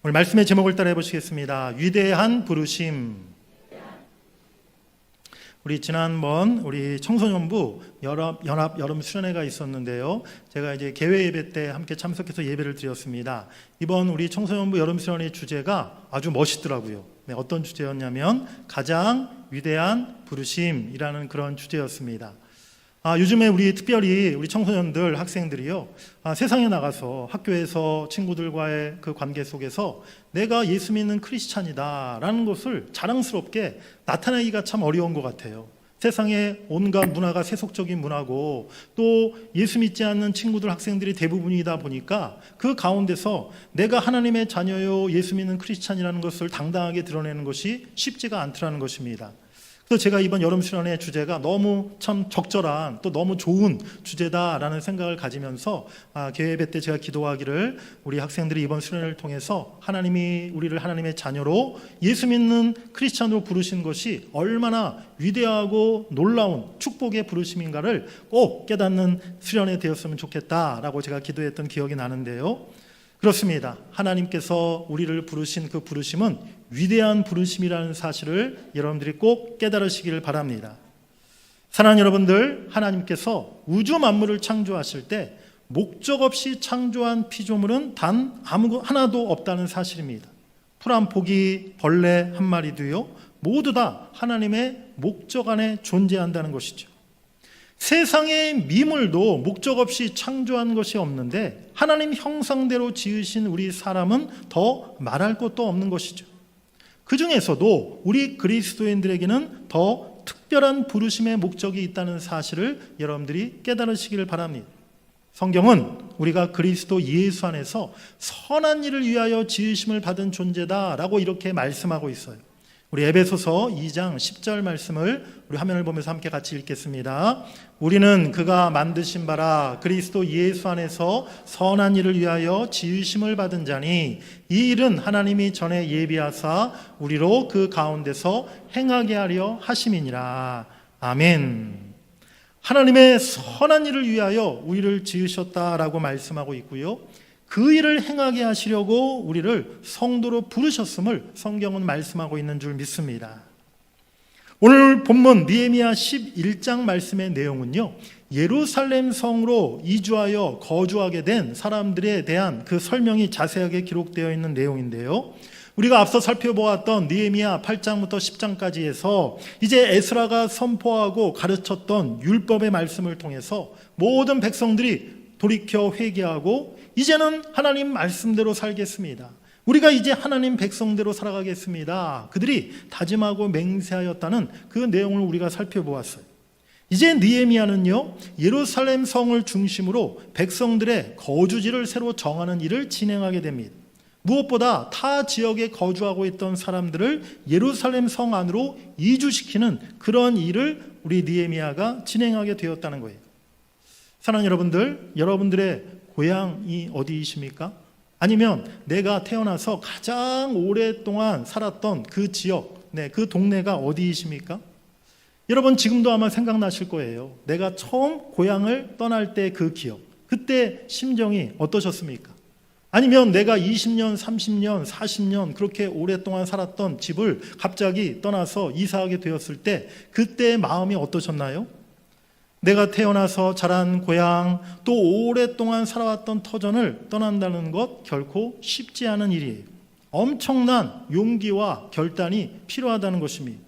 오늘 말씀의 제목을 따라 해보시겠습니다. 위대한 부르심. 우리 지난번 우리 청소년부 연합 여름 수련회가 있었는데요. 제가 이제 개회 예배 때 함께 참석해서 예배를 드렸습니다. 이번 우리 청소년부 여름 수련회 주제가 아주 멋있더라고요. 네, 어떤 주제였냐면 가장 위대한 부르심이라는 그런 주제였습니다. 요즘에 특별히 우리 청소년들, 학생들이요, 세상에 나가서 학교에서 친구들과의 그 관계 속에서 내가 예수 믿는 크리스찬이다라는 것을 자랑스럽게 나타내기가 참 어려운 것 같아요. 세상에 온갖 문화가 세속적인 문화고 또 예수 믿지 않는 친구들, 학생들이 대부분이다 보니까 그 가운데서 내가 하나님의 자녀요, 예수 믿는 크리스찬이라는 것을 당당하게 드러내는 것이 쉽지가 않더라는 것입니다. 그래서 제가 이번 여름 수련회 주제가 너무 참 적절한 또 너무 좋은 주제다라는 생각을 가지면서 개회 예배 때 제가 기도하기를 우리 학생들이 이번 수련회를 통해서 하나님이 우리를 하나님의 자녀로 예수 믿는 크리스찬으로 부르신 것이 얼마나 위대하고 놀라운 축복의 부르심인가를 꼭 깨닫는 수련회 되었으면 좋겠다라고 제가 기도했던 기억이 나는데요. 그렇습니다. 하나님께서 우리를 부르신 그 부르심은 위대한 부르심이라는 사실을 여러분들이 꼭 깨달으시기를 바랍니다. 사랑하는 여러분들, 하나님께서 우주 만물을 창조하실 때 목적 없이 창조한 피조물은 단 하나도 없다는 사실입니다. 풀 한 포기, 벌레 한 마리도요, 모두 다 하나님의 목적 안에 존재한다는 것이죠. 세상의 미물도 목적 없이 창조한 것이 없는데 하나님 형상대로 지으신 우리 사람은 더 말할 것도 없는 것이죠. 그 중에서도 우리 그리스도인들에게는 더 특별한 부르심의 목적이 있다는 사실을 여러분들이 깨달으시기를 바랍니다. 성경은 우리가 그리스도 예수 안에서 선한 일을 위하여 지으심을 받은 존재다라고 이렇게 말씀하고 있어요. 우리 에베소서 2장 10절 말씀을 우리 화면을 보면서 함께 같이 읽겠습니다. 우리는 그가 만드신 바라 그리스도 예수 안에서 선한 일을 위하여 지으심을 받은 자니 이 일은 하나님이 전에 예비하사 우리로 그 가운데서 행하게 하려 하심이니라. 아멘. 하나님의 선한 일을 위하여 우리를 지으셨다라고 말씀하고 있고요. 그 일을 행하게 하시려고 우리를 성도로 부르셨음을 성경은 말씀하고 있는 줄 믿습니다. 오늘 본문 느헤미야 11장 말씀의 내용은요, 예루살렘 성으로 이주하여 거주하게 된 사람들에 대한 그 설명이 자세하게 기록되어 있는 내용인데요. 우리가 앞서 살펴보았던 느헤미야 8장부터 10장까지 해서 이제 에스라가 선포하고 가르쳤던 율법의 말씀을 통해서 모든 백성들이 돌이켜 회개하고 이제는 하나님 말씀대로 살겠습니다. 우리가 이제 하나님 백성대로 살아가겠습니다. 그들이 다짐하고 맹세하였다는 그 내용을 우리가 살펴보았어요. 이제 느헤미야는요, 예루살렘 성을 중심으로 백성들의 거주지를 새로 정하는 일을 진행하게 됩니다. 무엇보다 타 지역에 거주하고 있던 사람들을 예루살렘 성 안으로 이주시키는 그런 일을 우리 느헤미야가 진행하게 되었다는 거예요. 사랑하는 여러분들, 여러분들의 고향이 어디이십니까? 아니면 내가 태어나서 가장 오랫동안 살았던 그 지역, 그 동네가 어디이십니까? 여러분 지금도 아마 생각나실 거예요. 내가 처음 고향을 떠날 때 그 기억, 그때 심정이 어떠셨습니까? 아니면 내가 20년, 30년, 40년 그렇게 오랫동안 살았던 집을 갑자기 떠나서 이사하게 되었을 때 그때의 마음이 어떠셨나요? 내가 태어나서 자란 고향, 또 오랫동안 살아왔던 터전을 떠난다는 것 결코 쉽지 않은 일이에요. 엄청난 용기와 결단이 필요하다는 것입니다.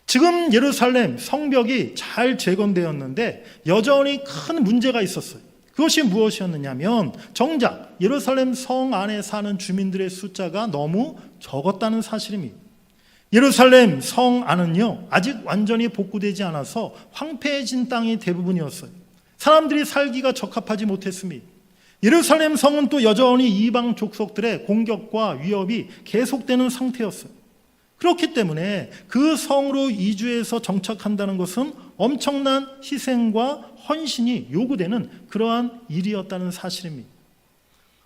지금 예루살렘 성벽이 잘 재건되었는데 여전히 큰 문제가 있었어요. 그것이 무엇이었느냐면 정작 예루살렘 성 안에 사는 주민들의 숫자가 너무 적었다는 사실입니다. 예루살렘 성 안은요, 아직 완전히 복구되지 않아서 황폐해진 땅이 대부분이었어요. 사람들이 살기가 적합하지 못했습니다. 예루살렘 성은 또 여전히 이방 족속들의 공격과 위협이 계속되는 상태였어요. 그렇기 때문에 그 성으로 이주해서 정착한다는 것은 엄청난 희생과 헌신이 요구되는 그러한 일이었다는 사실입니다.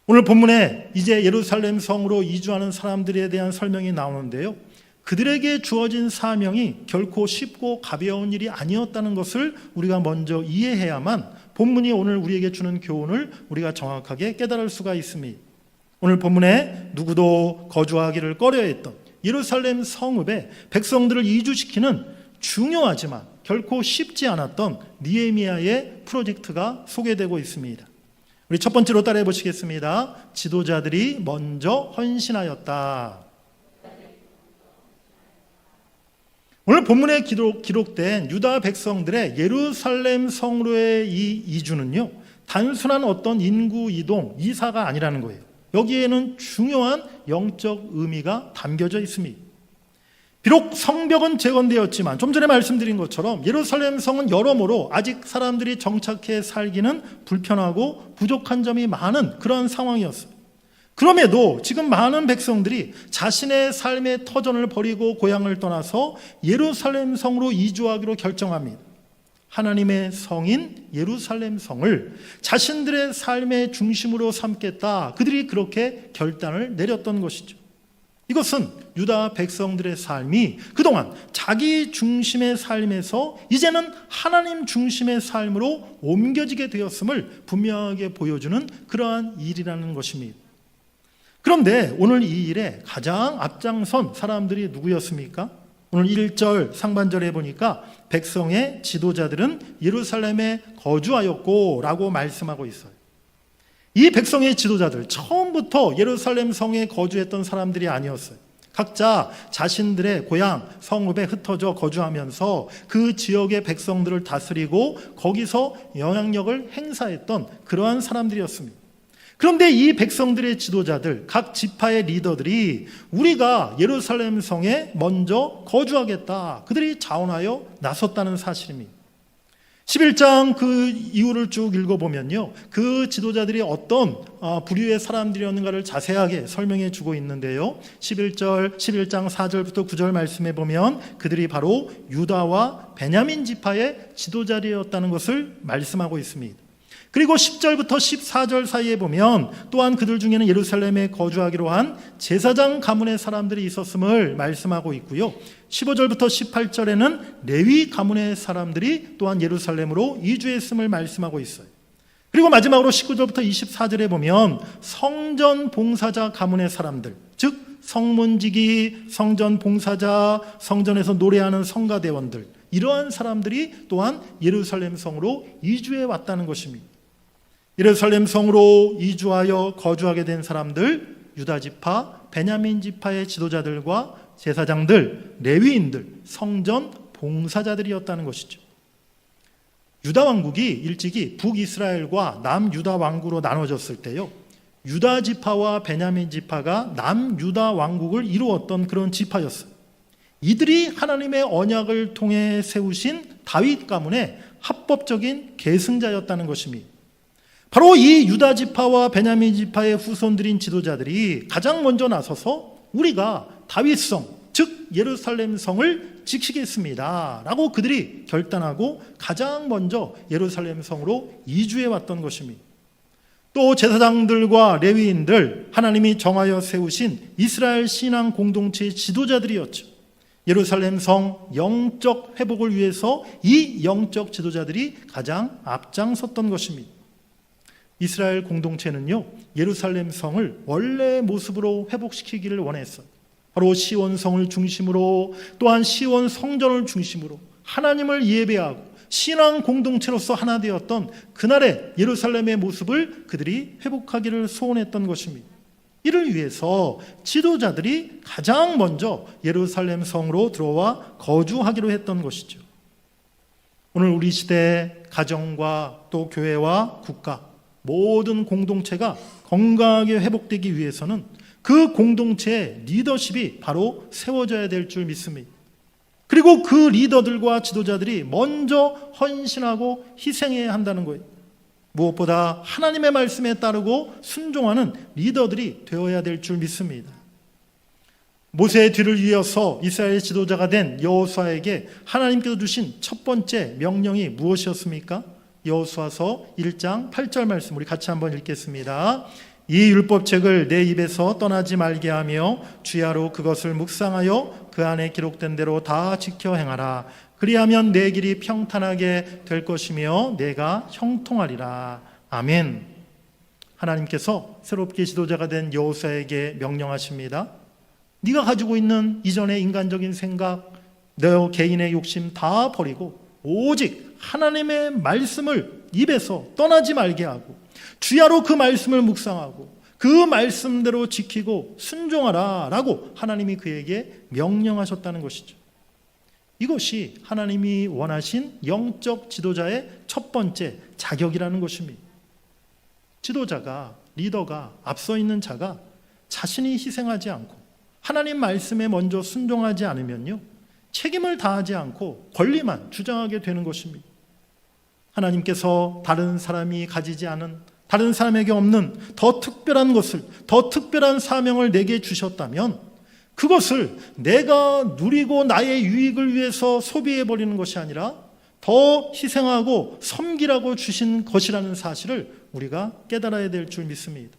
오늘 본문에 이제 예루살렘 성으로 이주하는 사람들에 대한 설명이 나오는데요. 그들에게 주어진 사명이 결코 쉽고 가벼운 일이 아니었다는 것을 우리가 먼저 이해해야만 본문이 오늘 우리에게 주는 교훈을 우리가 정확하게 깨달을 수가 있습니다. 오늘 본문에 누구도 거주하기를 꺼려했던 예루살렘 성읍에 백성들을 이주시키는 중요하지만 결코 쉽지 않았던 느헤미야의 프로젝트가 소개되고 있습니다. 우리 첫 번째로 따라해 보시겠습니다. 지도자들이 먼저 헌신하였다. 오늘 본문에 기록된 유다 백성들의 예루살렘 성으로의 이 이주는요, 단순한 어떤 인구 이동, 이사가 아니라는 거예요. 여기에는 중요한 영적 의미가 담겨져 있습니다. 비록 성벽은 재건되었지만 좀 전에 말씀드린 것처럼 예루살렘 성은 여러모로 아직 사람들이 정착해 살기는 불편하고 부족한 점이 많은 그러한 상황이었어요. 그럼에도 지금 많은 백성들이 자신의 삶의 터전을 버리고 고향을 떠나서 예루살렘 성으로 이주하기로 결정합니다. 하나님의 성인 예루살렘 성을 자신들의 삶의 중심으로 삼겠다. 그들이 그렇게 결단을 내렸던 것이죠. 이것은 유다 백성들의 삶이 그동안 자기 중심의 삶에서 이제는 하나님 중심의 삶으로 옮겨지게 되었음을 분명하게 보여주는 그러한 일이라는 것입니다. 그런데 오늘 이 일에 가장 앞장선 사람들이 누구였습니까? 오늘 1절 상반절에 보니까 백성의 지도자들은 예루살렘에 거주하였고 라고 말씀하고 있어요. 이 백성의 지도자들 처음부터 예루살렘 성에 거주했던 사람들이 아니었어요. 각자 자신들의 고향 성읍에 흩어져 거주하면서 그 지역의 백성들을 다스리고 거기서 영향력을 행사했던 그러한 사람들이었습니다. 그런데 이 백성들의 지도자들, 각 지파의 리더들이 우리가 예루살렘 성에 먼저 거주하겠다. 그들이 자원하여 나섰다는 사실입니다. 11장 그 이유를 쭉 읽어보면요. 그 지도자들이 어떤 부류의 사람들이었는가를 자세하게 설명해 주고 있는데요. 11장 4절부터 9절 말씀해 보면 그들이 바로 유다와 베냐민 지파의 지도자들이었다는 것을 말씀하고 있습니다. 그리고 10절부터 14절 사이에 보면 또한 그들 중에는 예루살렘에 거주하기로 한 제사장 가문의 사람들이 있었음을 말씀하고 있고요. 15절부터 18절에는 레위 가문의 사람들이 또한 예루살렘으로 이주했음을 말씀하고 있어요. 그리고 마지막으로 19절부터 24절에 보면 성전 봉사자 가문의 사람들, 즉 성문지기, 성전 봉사자, 성전에서 노래하는 성가대원들, 이러한 사람들이 또한 예루살렘 성으로 이주해 왔다는 것입니다. 예루살렘 성으로 이주하여 거주하게 된 사람들, 유다 지파, 베냐민 지파의 지도자들과 제사장들, 레위인들, 성전 봉사자들이었다는 것이죠. 유다 왕국이 일찍이 북이스라엘과 남유다 왕국으로 나눠졌을 때요, 유다 지파와 베냐민 지파가 남유다 왕국을 이루었던 그런 지파였어요. 이들이 하나님의 언약을 통해 세우신 다윗 가문의 합법적인 계승자였다는 것입니다. 바로 이 유다 지파와 베냐민 지파의 후손들인 지도자들이 가장 먼저 나서서 우리가 다윗성, 즉 예루살렘 성을 지키겠습니다 라고 그들이 결단하고 가장 먼저 예루살렘 성으로 이주해 왔던 것입니다. 또 제사장들과 레위인들, 하나님이 정하여 세우신 이스라엘 신앙 공동체의 지도자들이었죠. 예루살렘 성 영적 회복을 위해서 이 영적 지도자들이 가장 앞장섰던 것입니다. 이스라엘 공동체는요, 예루살렘 성을 원래의 모습으로 회복시키기를 원했어요. 바로 시온 성을 중심으로, 또한 시온 성전을 중심으로 하나님을 예배하고 신앙 공동체로서 하나 되었던 그날의 예루살렘의 모습을 그들이 회복하기를 소원했던 것입니다. 이를 위해서 지도자들이 가장 먼저 예루살렘 성으로 들어와 거주하기로 했던 것이죠. 오늘 우리 시대 가정과 또 교회와 국가, 모든 공동체가 건강하게 회복되기 위해서는 그 공동체의 리더십이 바로 세워져야 될 줄 믿습니다. 그리고 그 리더들과 지도자들이 먼저 헌신하고 희생해야 한다는 거예요. 무엇보다 하나님의 말씀에 따르고 순종하는 리더들이 되어야 될 줄 믿습니다. 모세의 뒤를 이어서 이스라엘 지도자가 된 여호수아에게 하나님께서 주신 첫 번째 명령이 무엇이었습니까? 여호수아서 1장 8절 말씀 우리 같이 한번 읽겠습니다. 이 율법책을 내 입에서 떠나지 말게 하며 주야로 그것을 묵상하여 그 안에 기록된 대로 다 지켜 행하라. 그리하면 내 길이 평탄하게 될 것이며 내가 형통하리라. 아멘. 하나님께서 새롭게 지도자가 된 여호수아에게 명령하십니다. 네가 가지고 있는 이전의 인간적인 생각, 너 개인의 욕심 다 버리고 오직 하나님의 말씀을 입에서 떠나지 말게 하고 주야로 그 말씀을 묵상하고 그 말씀대로 지키고 순종하라 라고 하나님이 그에게 명령하셨다는 것이죠. 이것이 하나님이 원하신 영적 지도자의 첫 번째 자격이라는 것입니다. 지도자가, 리더가, 앞서 있는 자가 자신이 희생하지 않고 하나님 말씀에 먼저 순종하지 않으면요, 책임을 다하지 않고 권리만 주장하게 되는 것입니다. 하나님께서 다른 사람이 가지지 않은, 다른 사람에게 없는 더 특별한 것을, 더 특별한 사명을 내게 주셨다면 그것을 내가 누리고 나의 유익을 위해서 소비해버리는 것이 아니라 더 희생하고 섬기라고 주신 것이라는 사실을 우리가 깨달아야 될 줄 믿습니다.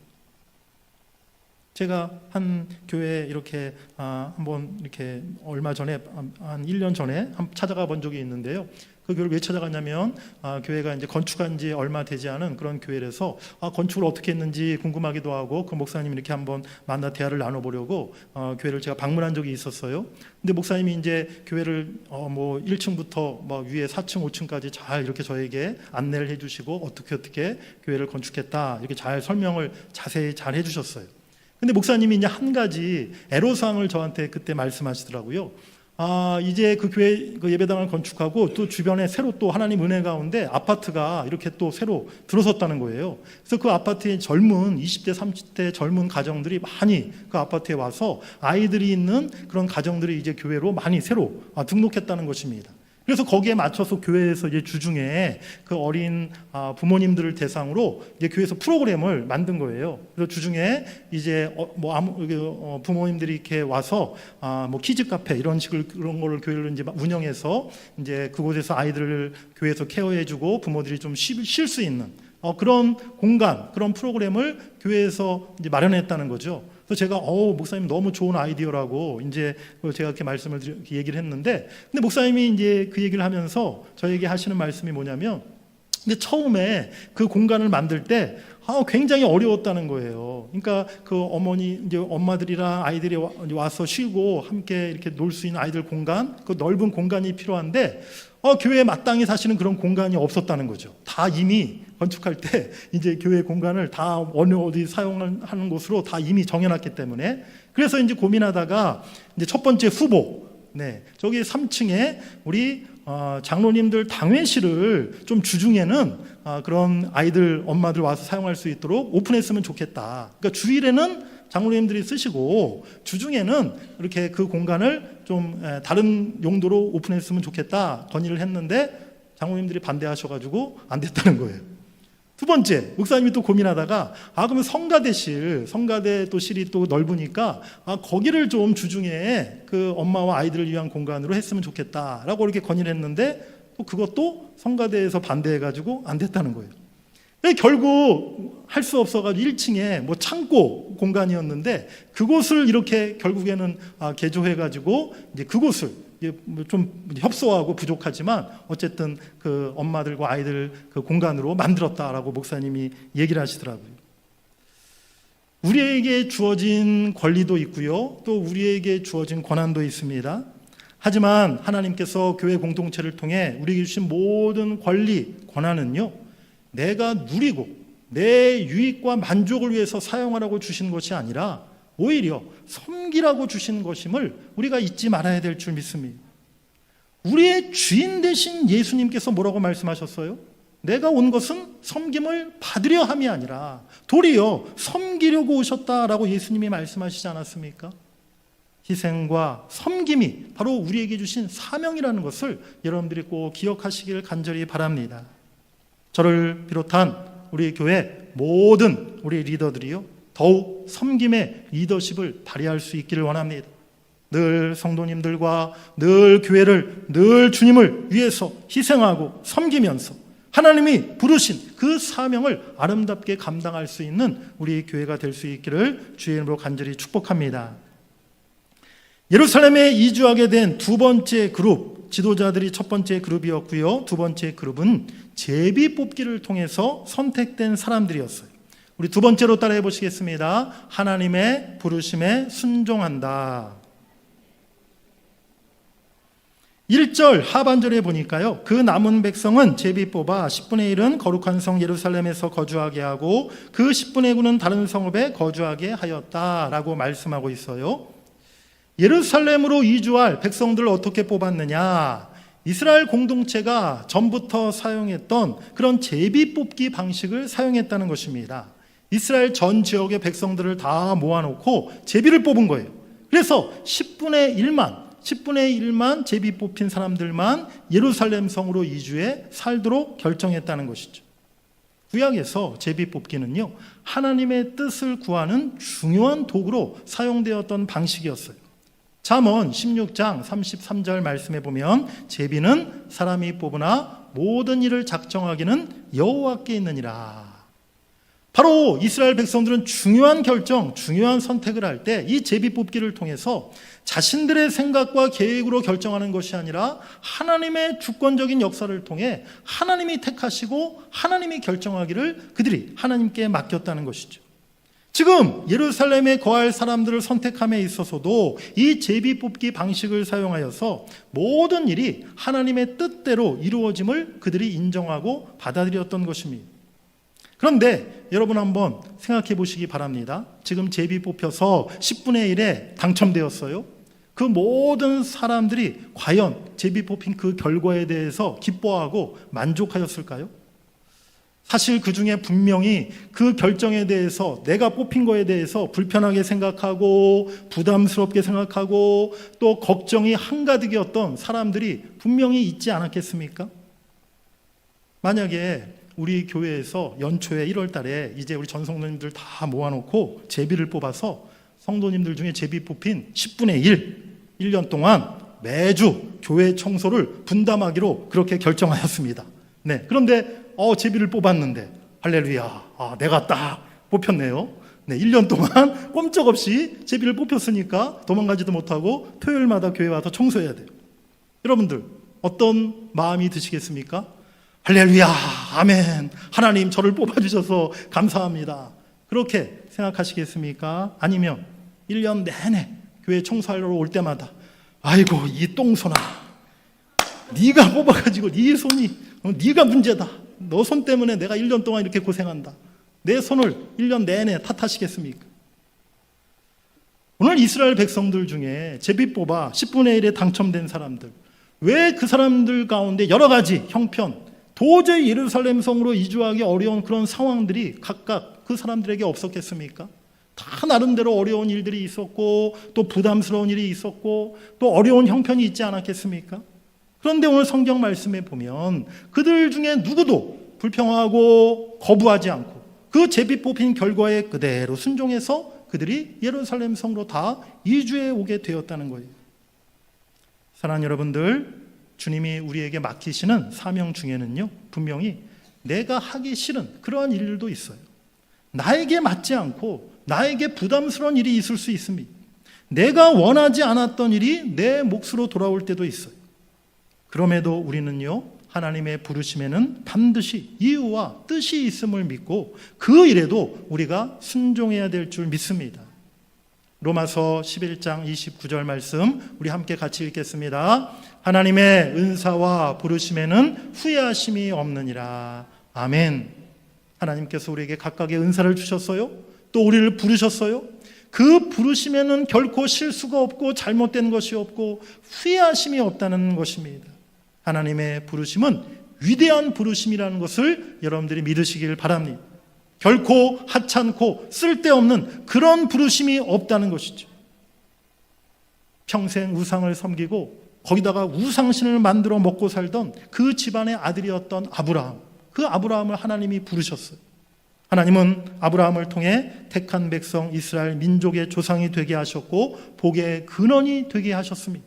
제가 한 교회에 이렇게 한번 이렇게 얼마 전에 한 1년 전에 찾아가 본 적이 있는데요. 그 교회를 왜 찾아갔냐면 교회가 이제 건축한 지 얼마 되지 않은 그런 교회라서 건축을 어떻게 했는지 궁금하기도 하고 그 목사님 이렇게 한번 만나 대화를 나눠보려고 교회를 제가 방문한 적이 있었어요. 근데 목사님이 이제 교회를 뭐 1층부터 뭐 위에 4층, 5층까지 잘 이렇게 저에게 안내를 해주시고 어떻게 교회를 건축했다 이렇게 잘 설명을 자세히 잘 해주셨어요. 근데 목사님이 이제 한 가지 애로사항을 저한테 그때 말씀하시더라고요. 이제 그 교회 그 예배당을 건축하고 또 주변에 새로 또 하나님 은혜 가운데 아파트가 이렇게 또 새로 들어섰다는 거예요. 그래서 그 아파트에 젊은 20대, 30대 젊은 가정들이 많이 그 아파트에 와서 아이들이 있는 그런 가정들이 이제 교회로 많이 새로 등록했다는 것입니다. 그래서 거기에 맞춰서 교회에서 이제 주중에 그 어린 부모님들을 대상으로 이제 교회에서 프로그램을 만든 거예요. 그래서 주중에 이제 부모님들이 이렇게 와서 뭐 키즈 카페 이런 식을 그런 거를 교회를 이제 운영해서 이제 그곳에서 아이들을 교회에서 케어해주고 부모들이 좀 쉴 수 있는 그런 공간, 그런 프로그램을 교회에서 이제 마련했다는 거죠. 그래서 제가 목사님 너무 좋은 아이디어라고 이제 제가 이렇게 말씀을 얘기를 했는데, 근데 목사님이 이제 그 얘기를 하면서 저에게 하시는 말씀이 뭐냐면, 근데 처음에 그 공간을 만들 때 굉장히 어려웠다는 거예요. 그러니까 그 어머니 이제 엄마들이랑 아이들이 와서 쉬고 함께 이렇게 놀 수 있는 아이들 공간, 그 넓은 공간이 필요한데 교회에 마땅히 사실은 그런 공간이 없었다는 거죠. 다 이미 건축할 때 이제 교회 공간을 다 어디 사용하는 곳으로 다 이미 정해놨기 때문에, 그래서 이제 고민하다가 이제 첫 번째 후보, 저기 3층에 우리 장로님들 당회실을 좀 주중에는 그런 아이들 엄마들 와서 사용할 수 있도록 오픈했으면 좋겠다. 그러니까 주일에는 장로님들이 쓰시고 주중에는 이렇게 그 공간을 좀 다른 용도로 오픈했으면 좋겠다 건의를 했는데 장로님들이 반대하셔가지고 안 됐다는 거예요. 두 번째, 목사님이 또 고민하다가 그러면 성가대 또 실이 또 넓으니까 거기를 좀 주중에 그 엄마와 아이들을 위한 공간으로 했으면 좋겠다라고 이렇게 건의를 했는데 또 그것도 성가대에서 반대해가지고 안 됐다는 거예요. 결국 할 수 없어가지고 1층에 뭐 창고 공간이었는데 그곳을 이렇게 결국에는 개조해가지고 이제 그곳을 좀 협소하고 부족하지만 어쨌든 그 엄마들과 아이들 그 공간으로 만들었다라고 목사님이 얘기를 하시더라고요. 우리에게 주어진 권리도 있고요, 또 우리에게 주어진 권한도 있습니다. 하지만 하나님께서 교회 공동체를 통해 우리에게 주신 모든 권리, 권한은요, 내가 누리고 내 유익과 만족을 위해서 사용하라고 주신 것이 아니라 오히려 섬기라고 주신 것임을 우리가 잊지 말아야 될 줄 믿습니다. 우리의 주인 되신 예수님께서 뭐라고 말씀하셨어요? 내가 온 것은 섬김을 받으려 함이 아니라 도리어 섬기려고 오셨다라고 예수님이 말씀하시지 않았습니까? 희생과 섬김이 바로 우리에게 주신 사명이라는 것을 여러분들이 꼭 기억하시길 간절히 바랍니다. 저를 비롯한 우리 교회 모든 우리 리더들이요, 더욱 섬김의 리더십을 발휘할 수 있기를 원합니다. 늘 성도님들과 늘 교회를 늘 주님을 위해서 희생하고 섬기면서 하나님이 부르신 그 사명을 아름답게 감당할 수 있는 우리 교회가 될 수 있기를 주의 이름으로 간절히 축복합니다. 예루살렘에 이주하게 된 두 번째 그룹, 지도자들이 첫 번째 그룹이었고요, 두 번째 그룹은 제비 뽑기를 통해서 선택된 사람들이었어요. 우리 두 번째로 따라해 보시겠습니다. 하나님의 부르심에 순종한다. 1절 하반절에 보니까요, 그 남은 백성은 제비 뽑아 10분의 1은 거룩한 성 예루살렘에서 거주하게 하고 그 10분의 9는 다른 성읍에 거주하게 하였다라고 말씀하고 있어요. 예루살렘으로 이주할 백성들을 어떻게 뽑았느냐? 이스라엘 공동체가 전부터 사용했던 그런 제비 뽑기 방식을 사용했다는 것입니다. 이스라엘 전 지역의 백성들을 다 모아놓고 제비를 뽑은 거예요. 그래서 10분의 1만 제비 뽑힌 사람들만 예루살렘 성으로 이주해 살도록 결정했다는 것이죠. 구약에서 제비 뽑기는요, 하나님의 뜻을 구하는 중요한 도구로 사용되었던 방식이었어요. 잠언 16장 33절 말씀에 보면 제비는 사람이 뽑으나 모든 일을 작정하기는 여호와께 있느니라. 바로 이스라엘 백성들은 중요한 결정, 중요한 선택을 할 때 이 제비 뽑기를 통해서 자신들의 생각과 계획으로 결정하는 것이 아니라 하나님의 주권적인 역사를 통해 하나님이 택하시고 하나님이 결정하기를 그들이 하나님께 맡겼다는 것이죠. 지금 예루살렘에 거할 사람들을 선택함에 있어서도 이 제비 뽑기 방식을 사용하여서 모든 일이 하나님의 뜻대로 이루어짐을 그들이 인정하고 받아들였던 것입니다. 그런데 여러분 한번 생각해 보시기 바랍니다. 지금 제비 뽑혀서 10분의 1에 당첨되었어요. 그 모든 사람들이 과연 제비 뽑힌 그 결과에 대해서 기뻐하고 만족하였을까요? 사실 그 중에 분명히 그 결정에 대해서, 내가 뽑힌 거에 대해서 불편하게 생각하고 부담스럽게 생각하고 또 걱정이 한가득이었던 사람들이 분명히 있지 않았겠습니까? 만약에 우리 교회에서 연초에 1월 달에 이제 우리 전 성도님들 다 모아놓고 제비를 뽑아서 성도님들 중에 제비 뽑힌 10분의 1년 동안 매주 교회 청소를 분담하기로 그렇게 결정하였습니다. 네, 그런데 제비를 뽑았는데 할렐루야, 내가 딱 뽑혔네요. 네, 1년 동안 꼼짝없이 제비를 뽑혔으니까 도망가지도 못하고 토요일마다 교회 와서 청소해야 돼요. 여러분들 어떤 마음이 드시겠습니까? 할렐루야, 아멘, 하나님 저를 뽑아주셔서 감사합니다, 그렇게 생각하시겠습니까? 아니면 1년 내내 교회 청소하러 올 때마다 아이고 이 똥손아, 네가 뽑아가지고 네 손이 네가 문제다, 너 손 때문에 내가 1년 동안 이렇게 고생한다, 내 손을 1년 내내 탓하시겠습니까? 오늘 이스라엘 백성들 중에 제비 뽑아 10분의 1에 당첨된 사람들, 왜 그 사람들 가운데 여러 가지 형편, 도저히 예루살렘 성으로 이주하기 어려운 그런 상황들이 각각 그 사람들에게 없었겠습니까? 다 나름대로 어려운 일들이 있었고 또 부담스러운 일이 있었고 또 어려운 형편이 있지 않았겠습니까? 그런데 오늘 성경 말씀에 보면 그들 중에 누구도 불평하고 거부하지 않고 그 제비 뽑힌 결과에 그대로 순종해서 그들이 예루살렘 성으로 다 이주해 오게 되었다는 거예요. 사랑하는 여러분들, 주님이 우리에게 맡기시는 사명 중에는요, 분명히 내가 하기 싫은 그러한 일들도 있어요. 나에게 맞지 않고 나에게 부담스러운 일이 있을 수 있습니다. 내가 원하지 않았던 일이 내 몫으로 돌아올 때도 있어요. 그럼에도 우리는요, 하나님의 부르심에는 반드시 이유와 뜻이 있음을 믿고 그 일에도 우리가 순종해야 될 줄 믿습니다. 로마서 11장 29절 말씀 우리 함께 같이 읽겠습니다. 하나님의 은사와 부르심에는 후회하심이 없느니라. 아멘. 하나님께서 우리에게 각각의 은사를 주셨어요. 또 우리를 부르셨어요. 그 부르심에는 결코 실수가 없고 잘못된 것이 없고 후회하심이 없다는 것입니다. 하나님의 부르심은 위대한 부르심이라는 것을 여러분들이 믿으시길 바랍니다. 결코 하찮고 쓸데없는 그런 부르심이 없다는 것이죠. 평생 우상을 섬기고 거기다가 우상신을 만들어 먹고 살던 그 집안의 아들이었던 아브라함, 그 아브라함을 하나님이 부르셨어요. 하나님은 아브라함을 통해 택한 백성 이스라엘 민족의 조상이 되게 하셨고 복의 근원이 되게 하셨습니다.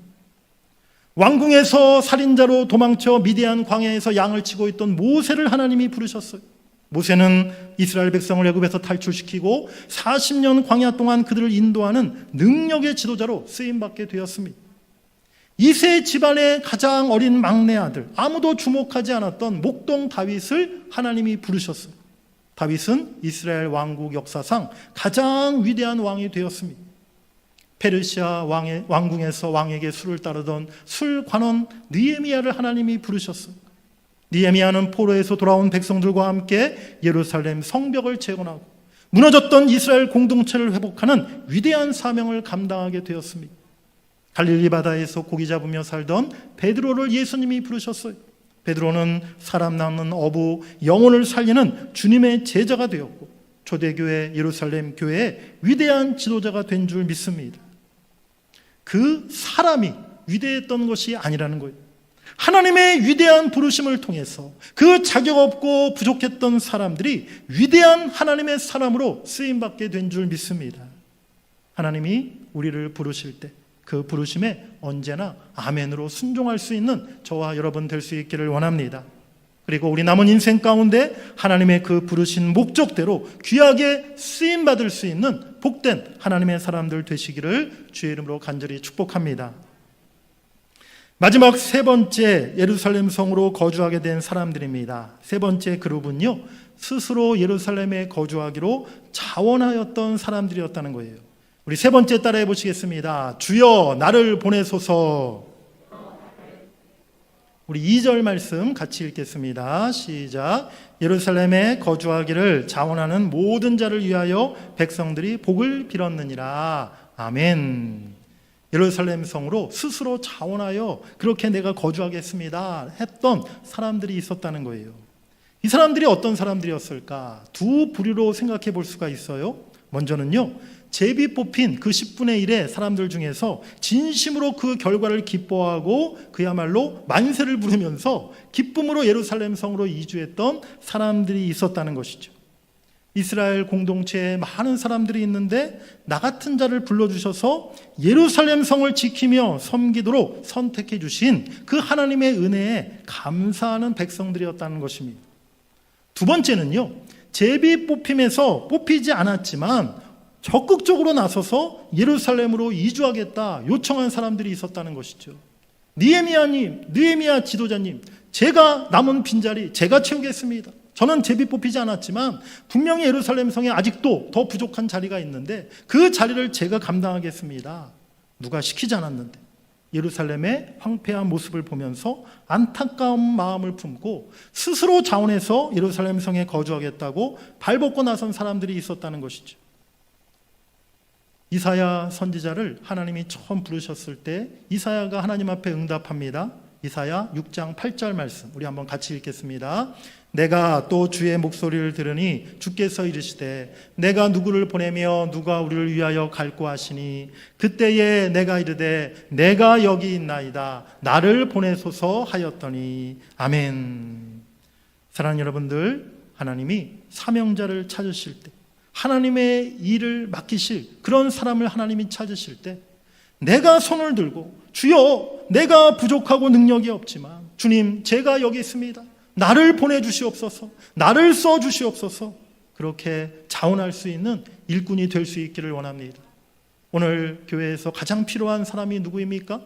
왕궁에서 살인자로 도망쳐 미디안 광야에서 양을 치고 있던 모세를 하나님이 부르셨어요. 모세는 이스라엘 백성을 애굽에서 탈출시키고 40년 광야 동안 그들을 인도하는 능력의 지도자로 쓰임받게 되었습니다. 이세 집안의 가장 어린 막내 아들, 아무도 주목하지 않았던 목동 다윗을 하나님이 부르셨어요. 다윗은 이스라엘 왕국 역사상 가장 위대한 왕이 되었습니다. 페르시아 왕궁에서 왕에게 술을 따르던 술관원 느헤미야를 하나님이 부르셨어요. 느헤미야는 포로에서 돌아온 백성들과 함께 예루살렘 성벽을 재건하고 무너졌던 이스라엘 공동체를 회복하는 위대한 사명을 감당하게 되었습니다. 갈릴리 바다에서 고기 잡으며 살던 베드로를 예수님이 부르셨어요. 베드로는 사람 낳는 어부, 영혼을 살리는 주님의 제자가 되었고 초대교회 예루살렘 교회의 위대한 지도자가 된 줄 믿습니다. 그 사람이 위대했던 것이 아니라는 거예요. 하나님의 위대한 부르심을 통해서 그 자격 없고 부족했던 사람들이 위대한 하나님의 사람으로 쓰임받게 된 줄 믿습니다. 하나님이 우리를 부르실 때 그 부르심에 언제나 아멘으로 순종할 수 있는 저와 여러분 될 수 있기를 원합니다. 그리고 우리 남은 인생 가운데 하나님의 그 부르신 목적대로 귀하게 쓰임받을 수 있는 복된 하나님의 사람들 되시기를 주의 이름으로 간절히 축복합니다. 마지막 세 번째 예루살렘 성으로 거주하게 된 사람들입니다. 세 번째 그룹은요, 스스로 예루살렘에 거주하기로 자원하였던 사람들이었다는 거예요. 우리 세 번째 따라해 보시겠습니다. 주여 나를 보내소서. 우리 2절 말씀 같이 읽겠습니다. 시작. 예루살렘에 거주하기를 자원하는 모든 자를 위하여 백성들이 복을 빌었느니라. 아멘. 예루살렘 성으로 스스로 자원하여 그렇게 내가 거주하겠습니다 했던 사람들이 있었다는 거예요. 이 사람들이 어떤 사람들이었을까? 두 부류로 생각해 볼 수가 있어요. 먼저는요, 제비 뽑힌 그 10분의 1의 사람들 중에서 진심으로 그 결과를 기뻐하고 그야말로 만세를 부르면서 기쁨으로 예루살렘 성으로 이주했던 사람들이 있었다는 것이죠. 이스라엘 공동체에 많은 사람들이 있는데 나 같은 자를 불러주셔서 예루살렘 성을 지키며 섬기도록 선택해 주신 그 하나님의 은혜에 감사하는 백성들이었다는 것입니다. 두 번째는요, 제비 뽑힘에서 뽑히지 않았지만 적극적으로 나서서 예루살렘으로 이주하겠다 요청한 사람들이 있었다는 것이죠. 느헤미야 지도자님, 제가 남은 빈자리 제가 채우겠습니다. 저는 제비 뽑히지 않았지만 분명히 예루살렘 성에 아직도 더 부족한 자리가 있는데 그 자리를 제가 감당하겠습니다. 누가 시키지 않았는데 예루살렘의 황폐한 모습을 보면서 안타까운 마음을 품고 스스로 자원해서 예루살렘 성에 거주하겠다고 발벗고 나선 사람들이 있었다는 것이죠. 이사야 선지자를 하나님이 처음 부르셨을 때 이사야가 하나님 앞에 응답합니다. 이사야 6장 8절 말씀 우리 한번 같이 읽겠습니다. 내가 또 주의 목소리를 들으니 주께서 이르시되 내가 누구를 보내며 누가 우리를 위하여 갈고 하시니 그때에 내가 이르되 내가 여기 있나이다 나를 보내소서 하였더니 아멘. 사랑하는 여러분들, 하나님이 사명자를 찾으실 때 하나님의 일을 맡기실 그런 사람을 하나님이 찾으실 때 내가 손을 들고 주여 내가 부족하고 능력이 없지만 주님 제가 여기 있습니다. 나를 보내주시옵소서, 나를 써주시옵소서, 그렇게 자원할 수 있는 일꾼이 될 수 있기를 원합니다. 오늘 교회에서 가장 필요한 사람이 누구입니까?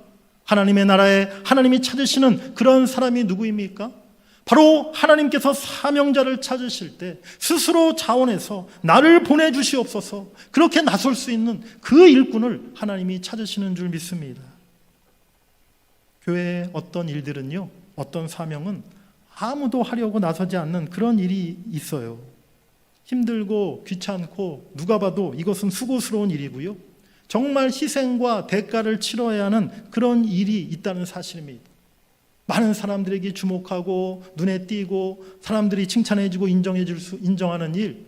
하나님의 나라에 하나님이 찾으시는 그런 사람이 누구입니까? 바로 하나님께서 사명자를 찾으실 때 스스로 자원해서 나를 보내주시옵소서 그렇게 나설 수 있는 그 일꾼을 하나님이 찾으시는 줄 믿습니다. 교회의 어떤 일들은요, 어떤 사명은 아무도 하려고 나서지 않는 그런 일이 있어요. 힘들고 귀찮고 누가 봐도 이것은 수고스러운 일이고요, 정말 희생과 대가를 치러야 하는 그런 일이 있다는 사실입니다. 많은 사람들에게 주목하고 눈에 띄고 사람들이 칭찬해주고 인정하는 일,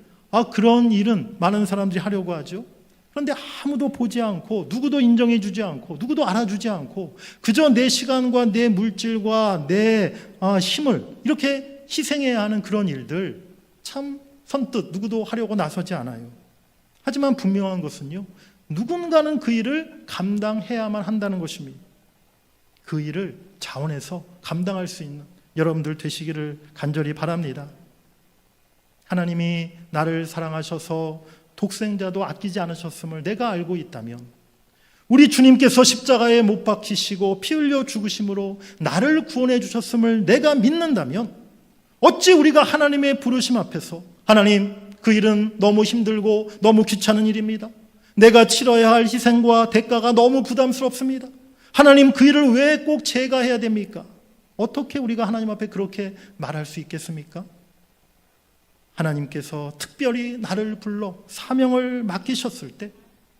그런 일은 많은 사람들이 하려고 하죠. 그런데 아무도 보지 않고 누구도 인정해주지 않고 누구도 알아주지 않고 그저 내 시간과 내 물질과 내 힘을 이렇게 희생해야 하는 그런 일들, 참 선뜻 누구도 하려고 나서지 않아요. 하지만 분명한 것은요, 누군가는 그 일을 감당해야만 한다는 것입니다. 그 일을 자원해서 감당할 수 있는 여러분들 되시기를 간절히 바랍니다. 하나님이 나를 사랑하셔서 독생자도 아끼지 않으셨음을 내가 알고 있다면, 우리 주님께서 십자가에 못 박히시고 피 흘려 죽으심으로 나를 구원해 주셨음을 내가 믿는다면 어찌 우리가 하나님의 부르심 앞에서 하나님, 그 일은 너무 힘들고 너무 귀찮은 일입니다. 내가 치러야 할 희생과 대가가 너무 부담스럽습니다. 하나님, 그 일을 왜 꼭 제가 해야 됩니까? 어떻게 우리가 하나님 앞에 그렇게 말할 수 있겠습니까? 하나님께서 특별히 나를 불러 사명을 맡기셨을 때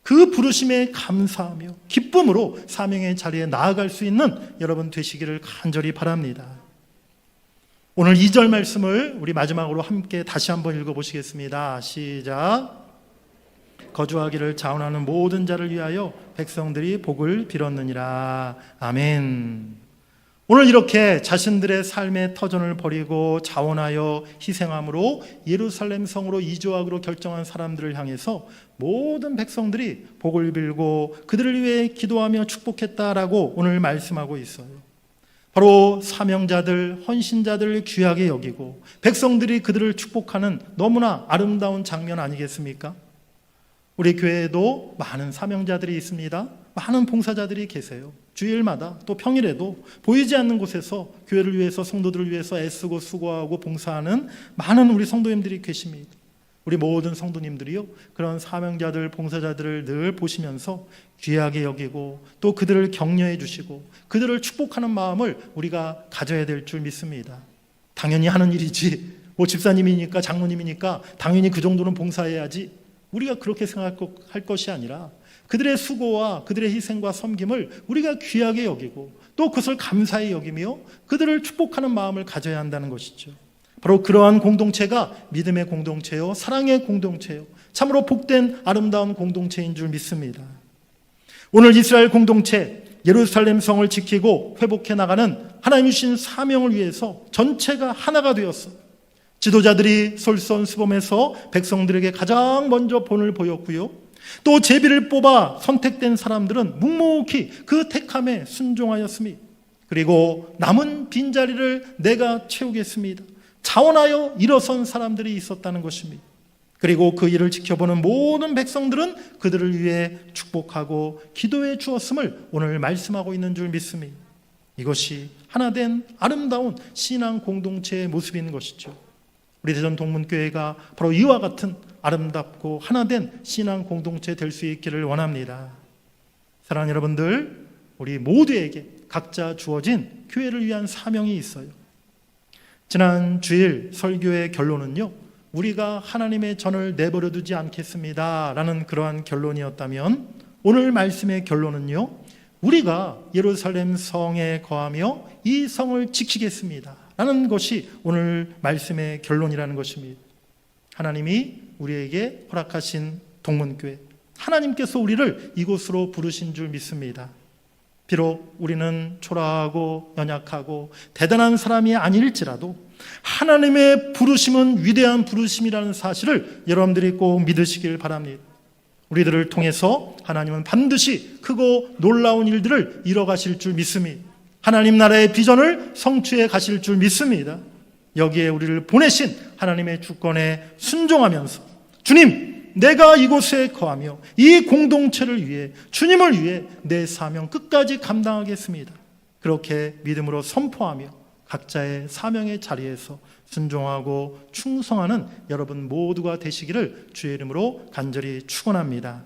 그 부르심에 감사하며 기쁨으로 사명의 자리에 나아갈 수 있는 여러분 되시기를 간절히 바랍니다. 오늘 2절 말씀을 우리 마지막으로 함께 다시 한번 읽어보시겠습니다. 시작. 거주하기를 자원하는 모든 자를 위하여 백성들이 복을 빌었느니라. 아멘. 오늘 이렇게 자신들의 삶의 터전을 버리고 자원하여 희생함으로 예루살렘 성으로 이주하기로 결정한 사람들을 향해서 모든 백성들이 복을 빌고 그들을 위해 기도하며 축복했다라고 오늘 말씀하고 있어요. 바로 사명자들, 헌신자들을 귀하게 여기고 백성들이 그들을 축복하는 너무나 아름다운 장면 아니겠습니까? 우리 교회에도 많은 사명자들이 있습니다. 많은 봉사자들이 계세요. 주일마다 또 평일에도 보이지 않는 곳에서 교회를 위해서, 성도들을 위해서 애쓰고 수고하고 봉사하는 많은 우리 성도님들이 계십니다. 우리 모든 성도님들이요, 그런 사명자들, 봉사자들을 늘 보시면서 귀하게 여기고 또 그들을 격려해 주시고 그들을 축복하는 마음을 우리가 가져야 될 줄 믿습니다. 당연히 하는 일이지, 뭐 집사님이니까, 장로님이니까 당연히 그 정도는 봉사해야지, 우리가 그렇게 생각할 것이 아니라 그들의 수고와 그들의 희생과 섬김을 우리가 귀하게 여기고 또 그것을 감사히 여기며 그들을 축복하는 마음을 가져야 한다는 것이죠. 바로 그러한 공동체가 믿음의 공동체요, 사랑의 공동체요, 참으로 복된 아름다운 공동체인 줄 믿습니다. 오늘 이스라엘 공동체, 예루살렘 성을 지키고 회복해 나가는 하나님이 주신 사명을 위해서 전체가 하나가 되었어. 지도자들이 솔선수범해서 백성들에게 가장 먼저 본을 보였고요, 또 제비를 뽑아 선택된 사람들은 묵묵히 그 택함에 순종하였습니다. 그리고 남은 빈자리를 내가 채우겠습니다. 자원하여 일어선 사람들이 있었다는 것입니다. 그리고 그 일을 지켜보는 모든 백성들은 그들을 위해 축복하고 기도해 주었음을 오늘 말씀하고 있는 줄 믿습니다. 이것이 하나된 아름다운 신앙 공동체의 모습인 것이죠. 우리 대전 동문교회가 바로 이와 같은 아름답고 하나된 신앙 공동체 될 수 있기를 원합니다. 사랑하는 여러분들, 우리 모두에게 각자 주어진 교회를 위한 사명이 있어요. 지난 주일 설교의 결론은요, 우리가 하나님의 전을 내버려 두지 않겠습니다 라는 그러한 결론이었다면, 오늘 말씀의 결론은요, 우리가 예루살렘 성에 거하며 이 성을 지키겠습니다 라는 것이 오늘 말씀의 결론이라는 것입니다. 하나님이 우리에게 허락하신 동문교회, 하나님께서 우리를 이곳으로 부르신 줄 믿습니다. 비록 우리는 초라하고 연약하고 대단한 사람이 아닐지라도 하나님의 부르심은 위대한 부르심이라는 사실을 여러분들이 꼭 믿으시길 바랍니다. 우리들을 통해서 하나님은 반드시 크고 놀라운 일들을 이뤄가실 줄 믿습니다. 하나님 나라의 비전을 성취해 가실 줄 믿습니다. 여기에 우리를 보내신 하나님의 주권에 순종하면서, 주님, 내가 이곳에 거하며 이 공동체를 위해, 주님을 위해 내 사명 끝까지 감당하겠습니다. 그렇게 믿음으로 선포하며 각자의 사명의 자리에서 순종하고 충성하는 여러분 모두가 되시기를 주의 이름으로 간절히 축원합니다.